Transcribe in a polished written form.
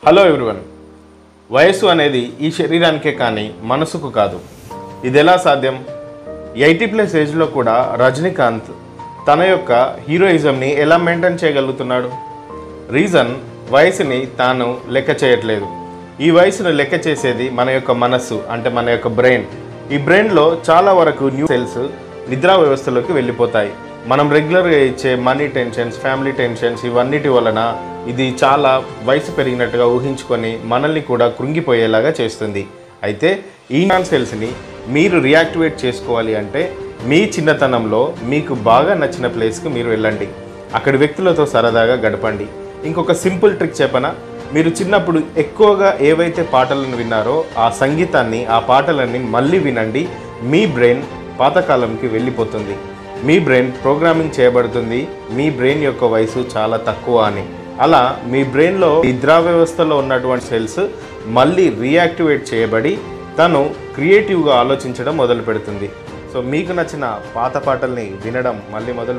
Hello everyone. వయస్సు అనేది ఈ శరీరానికే కానీ మనసుకు కాదు. ఇది ఎలా సాధ్యం? 80+ ఏజ్లో కూడా రజనీకాంత్ తన యొక్క హీరోయిజంని ఎలా మెయింటైన్ చేయగలుగుతున్నాడు? రీజన్ వయసుని తాను లెక్క చేయట్లేదు. ఈ వయసును లెక్క చేసేది మన యొక్క మనస్సు, అంటే మన యొక్క బ్రెయిన్. ఈ బ్రెయిన్లో చాలా వరకు న్యూ సెల్స్ నిద్రా వ్యవస్థలోకి వెళ్ళిపోతాయి. మనం రెగ్యులర్గా ఇచ్చే మనీ టెన్షన్స్, ఫ్యామిలీ టెన్షన్స్, ఇవన్నిటి వలన ఇది చాలా వయసు పెరిగినట్టుగా ఊహించుకొని మనల్ని కూడా కృంగిపోయేలాగా చేస్తుంది. అయితే ఈ న్యూరాన్ సెల్స్ని మీరు రియాక్టివేట్ చేసుకోవాలి అంటే మీ చిన్నతనంలో మీకు బాగా నచ్చిన ప్లేస్కి మీరు వెళ్ళండి. అక్కడి వ్యక్తులతో సరదాగా గడపండి. ఇంకొక సింపుల్ ట్రిక్ చెప్పనా? మీరు చిన్నప్పుడు ఎక్కువగా ఏవైతే పాటలను విన్నారో ఆ సంగీతాన్ని, ఆ పాటలన్నీ మళ్ళీ వినండి. మీ బ్రెయిన్ పాతకాలంకి వెళ్ళిపోతుంది. మీ బ్రెయిన్ ప్రోగ్రామింగ్ చేయబడుతుంది మీ బ్రెయిన్ యొక్క వయసు చాలా తక్కువ అని. అలా మీ బ్రెయిన్లో నిద్రా వ్యవస్థలో ఉన్నటువంటి సెల్స్ మళ్ళీ రీయాక్టివేట్ చేయబడి తను క్రియేటివ్గా ఆలోచించడం మొదలు పెడుతుంది. సో మీకు నచ్చిన పాత పాటల్ని వినడం మళ్ళీ మొదలు